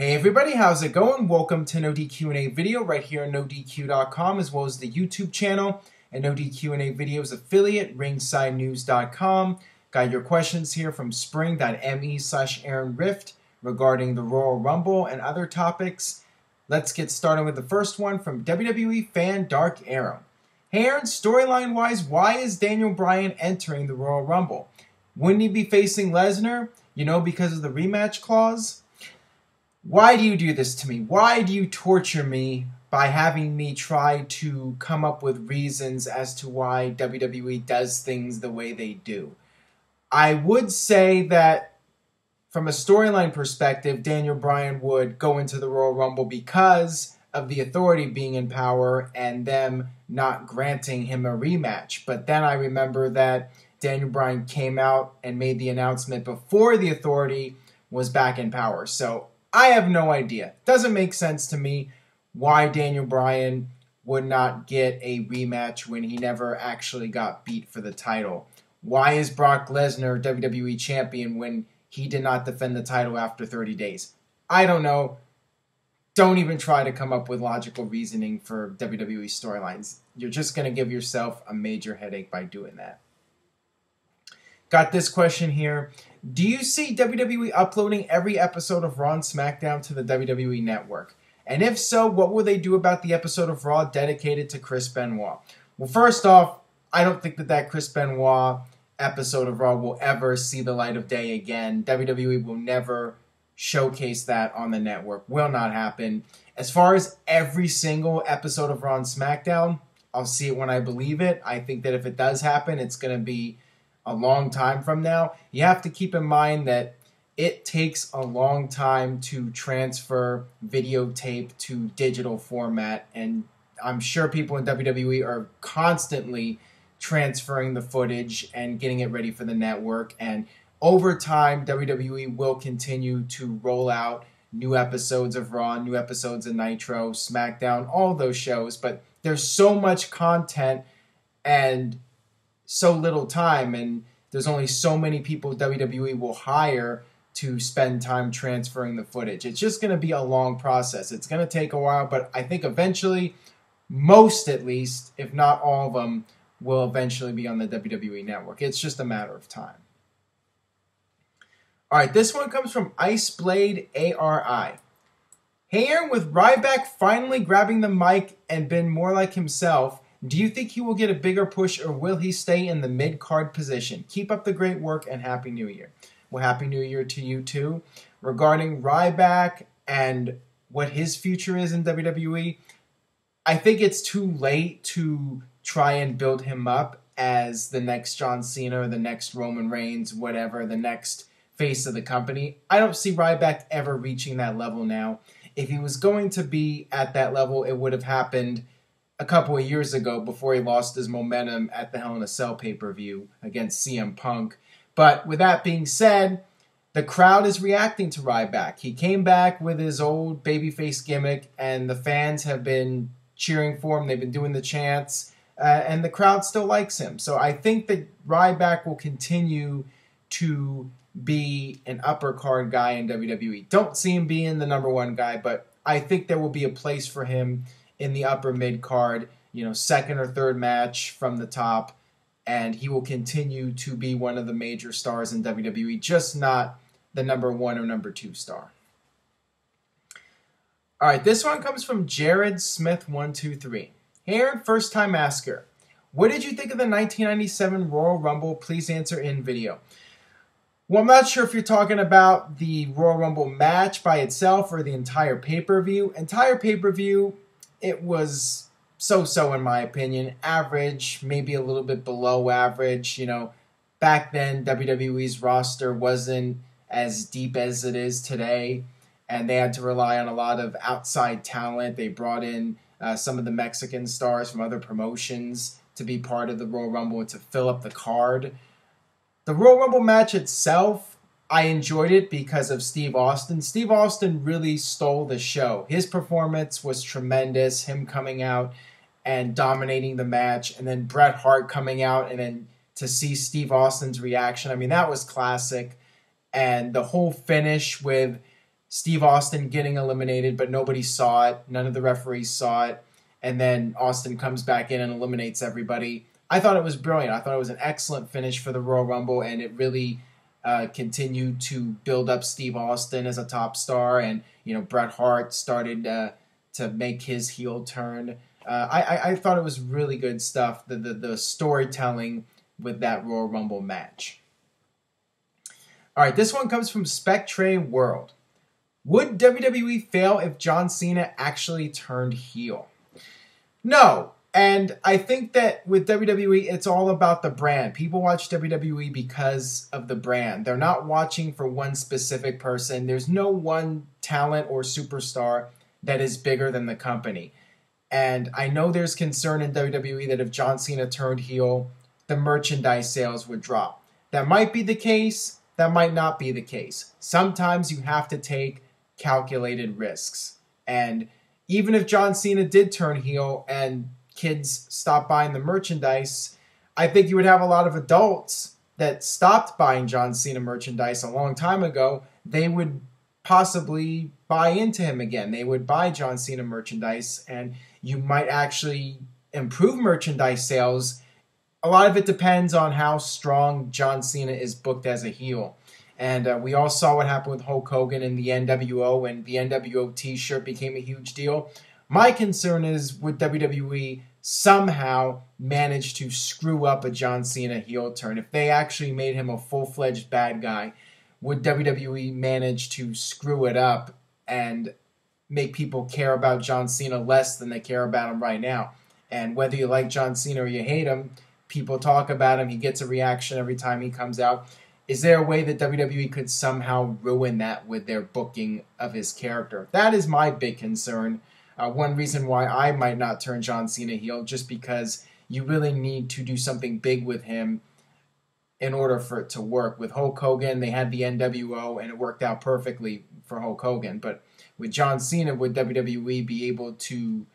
Hey everybody, how's it going? Welcome to NoDQ&A video right here on NoDQ.com as well as the YouTube channel and NoDQ&A videos affiliate ringsidenews.com. Got your questions here from spring.me/AaronRift regarding the Royal Rumble and other topics. Let's get started with the first one from WWE fan Dark Arrow. Hey Aaron, storyline wise, why is Daniel Bryan entering the Royal Rumble? Wouldn't he be facing Lesnar? You know, because of the rematch clause? Why do you do this to me? Why do you torture me by having me try to come up with reasons as to why WWE does things the way they do? I would say that from a storyline perspective, Daniel Bryan would go into the Royal Rumble because of the Authority being in power and them not granting him a rematch. But then I remember that Daniel Bryan came out and made the announcement before the Authority was back in power. So I have no idea. Doesn't make sense to me why Daniel Bryan would not get a rematch when he never actually got beat for the title. Why is Brock Lesnar WWE champion when he did not defend the title after 30 days? I don't know. Don't even try to come up with logical reasoning for WWE storylines. You're just going to give yourself a major headache by doing that. Got this question here. Do you see WWE uploading every episode of Raw and SmackDown to the WWE Network? And if so, what will they do about the episode of Raw dedicated to Chris Benoit? Well, first off, I don't think that Chris Benoit episode of Raw will ever see the light of day again. WWE will never showcase that on the network. Will not happen. As far as every single episode of Raw and SmackDown, I'll see it when I believe it. I think that if it does happen, it's going to be a long time from now. You have to keep in mind that it takes a long time to transfer videotape to digital format, and I'm sure people in WWE are constantly transferring the footage and getting it ready for the network, and over time WWE will continue to roll out new episodes of Raw, new episodes of Nitro, SmackDown, all those shows, but there's so much content and so little time, and there's only so many people WWE will hire to spend time transferring the footage. It's just going to be a long process. It's going to take a while, but I think eventually, most at least, if not all of them, will eventually be on the WWE Network. It's just a matter of time. All right, this one comes from Iceblade ARI. Hey Aaron, with Ryback finally grabbing the mic and been more like himself, do you think he will get a bigger push or will he stay in the mid-card position? Keep up the great work and Happy New Year. Well, Happy New Year to you too. Regarding Ryback and what his future is in WWE, I think it's too late to try and build him up as the next John Cena or the next Roman Reigns, whatever, the next face of the company. I don't see Ryback ever reaching that level now. If he was going to be at that level, it would have happened a couple of years ago before he lost his momentum at the Hell in a Cell pay-per-view against CM Punk. But with that being said, the crowd is reacting to Ryback. He came back with his old babyface gimmick, and the fans have been cheering for him. They've been doing the chants, and the crowd still likes him. So I think that Ryback will continue to be an upper card guy in WWE. Don't see him being the number one guy, but I think there will be a place for him in the upper mid card, you know, second or third match from the top, and he will continue to be one of the major stars in WWE, just not the number one or number two star. All right, this one comes from Jared Smith 123. Hey Aaron, first time asker. What did you think of the 1997 Royal Rumble? Please answer in video. Well, I'm not sure if you're talking about the Royal Rumble match by itself or the entire pay-per-view. Entire pay-per-view, it was so-so in my opinion. Average, maybe a little bit below average. You know, back then WWE's roster wasn't as deep as it is today, and they had to rely on a lot of outside talent. They brought in some of the Mexican stars from other promotions to be part of the Royal Rumble and to fill up the card. The Royal Rumble match itself, I enjoyed it because of Steve Austin. Steve Austin really stole the show. His performance was tremendous, him coming out and dominating the match, and then Bret Hart coming out, and then to see Steve Austin's reaction, I mean, that was classic. And the whole finish with Steve Austin getting eliminated, but nobody saw it. None of the referees saw it. And then Austin comes back in and eliminates everybody. I thought it was brilliant. I thought it was an excellent finish for the Royal Rumble, and it really continued to build up Steve Austin as a top star. And, Bret Hart started to make his heel turn. I thought it was really good stuff, the storytelling with that Royal Rumble match. All right, this one comes from Spectre World. Would WWE fail if John Cena actually turned heel? No. And I think that with WWE, it's all about the brand. People watch WWE because of the brand. They're not watching for one specific person. There's no one talent or superstar that is bigger than the company. And I know there's concern in WWE that if John Cena turned heel, the merchandise sales would drop. That might be the case. That might not be the case. Sometimes you have to take calculated risks. And even if John Cena did turn heel and kids stopped buying the merchandise, I think you would have a lot of adults that stopped buying John Cena merchandise a long time ago. They would possibly buy into him again. They would buy John Cena merchandise, and you might actually improve merchandise sales. A lot of it depends on how strong John Cena is booked as a heel. And we all saw what happened with Hulk Hogan in the NWO when the NWO t-shirt became a huge deal. My concern is, would WWE somehow manage to screw up a John Cena heel turn? If they actually made him a full-fledged bad guy, would WWE manage to screw it up and make people care about John Cena less than they care about him right now? And whether you like John Cena or you hate him, people talk about him. He gets a reaction every time he comes out. Is there a way that WWE could somehow ruin that with their booking of his character? That is my big concern. One reason why I might not turn John Cena heel, just because you really need to do something big with him in order for it to work. With Hulk Hogan, they had the NWO, and it worked out perfectly for Hulk Hogan. But with John Cena, would WWE be able to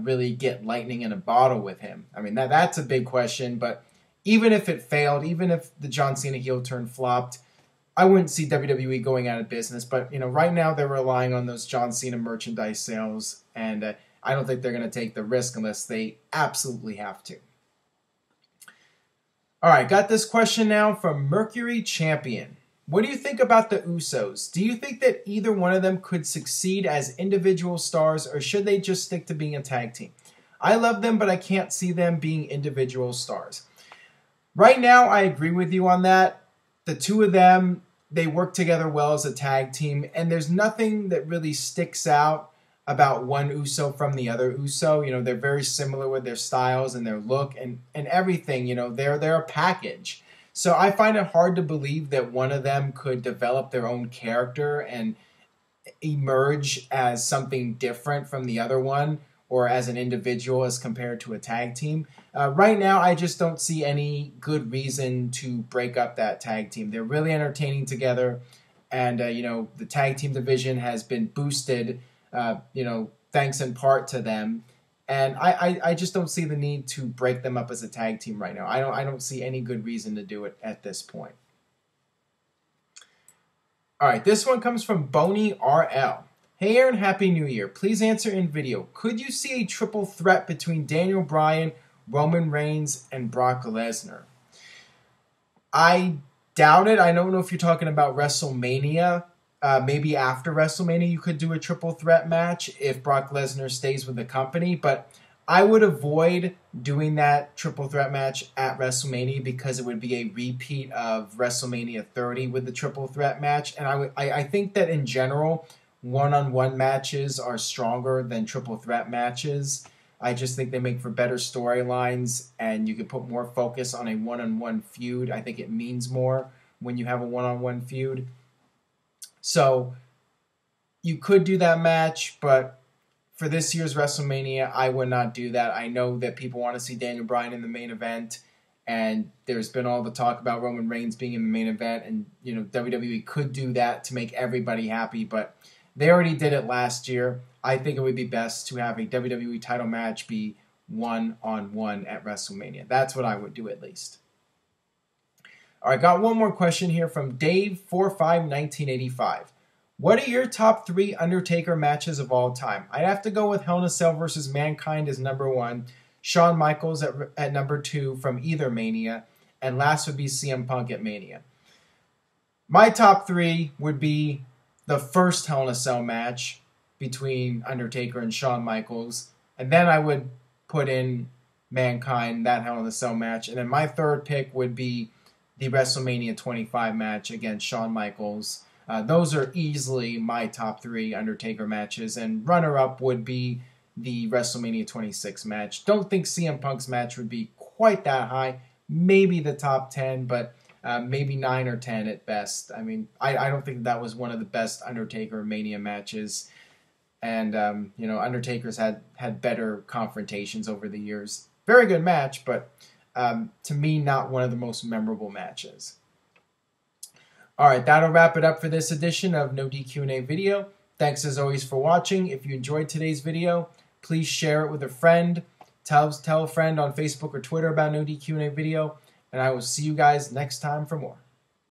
really get lightning in a bottle with him? I mean, that's a big question, but even if it failed, even if the John Cena heel turn flopped, I wouldn't see WWE going out of business. But, right now they're relying on those John Cena merchandise sales, and I don't think they're going to take the risk unless they absolutely have to. All right, got this question now from Mercury Champion. What do you think about the Usos? Do you think that either one of them could succeed as individual stars, or should they just stick to being a tag team? I love them, but I can't see them being individual stars. Right now, I agree with you on that. The two of them, they work together well as a tag team, and there's nothing that really sticks out about one Uso from the other Uso. They're very similar with their styles and their look and everything. They're a package. So I find it hard to believe that one of them could develop their own character and emerge as something different from the other one, or as an individual as compared to a tag team. Right now, I just don't see any good reason to break up that tag team. They're really entertaining together, and the tag team division has been boosted, thanks in part to them. And I just don't see the need to break them up as a tag team right now. I don't see any good reason to do it at this point. All right, this one comes from Boney RL. Hey Aaron, Happy New Year. Please answer in video. Could you see a triple threat between Daniel Bryan, Roman Reigns, and Brock Lesnar? I doubt it. I don't know if you're talking about WrestleMania. Maybe after WrestleMania you could do a triple threat match if Brock Lesnar stays with the company. But I would avoid doing that triple threat match at WrestleMania because it would be a repeat of WrestleMania 30 with the triple threat match. And I think that in general, one-on-one matches are stronger than triple threat matches. I just think they make for better storylines, and you can put more focus on a one-on-one feud. I think it means more when you have a one-on-one feud. So you could do that match, but for this year's WrestleMania, I would not do that. I know that people want to see Daniel Bryan in the main event, and there's been all the talk about Roman Reigns being in the main event, and WWE could do that to make everybody happy, but they already did it last year. I think it would be best to have a WWE title match be one-on-one at WrestleMania. That's what I would do at least. All right, got one more question here from Dave451985. What are your top 3 Undertaker matches of all time? I'd have to go with Hell in a Cell versus Mankind as number 1, Shawn Michaels at number 2 from either Mania, and last would be CM Punk at Mania. My top 3 would be the first Hell in a Cell match between Undertaker and Shawn Michaels, and then I would put in Mankind, that Hell in a Cell match, and then my third pick would be the WrestleMania 25 match against Shawn Michaels. Those are easily my top 3 Undertaker matches, and runner-up would be the WrestleMania 26 match. Don't think CM Punk's match would be quite that high. Maybe the top 10, but maybe 9 or 10 at best. I mean, I don't think that was one of the best Undertaker Mania matches. And, Undertaker's had better confrontations over the years. Very good match, but to me, not one of the most memorable matches. All right, that'll wrap it up for this edition of No DQ&A video. Thanks as always for watching. If you enjoyed today's video, please share it with a friend. Tell a friend on Facebook or Twitter about No DQ&A video. And I will see you guys next time for more.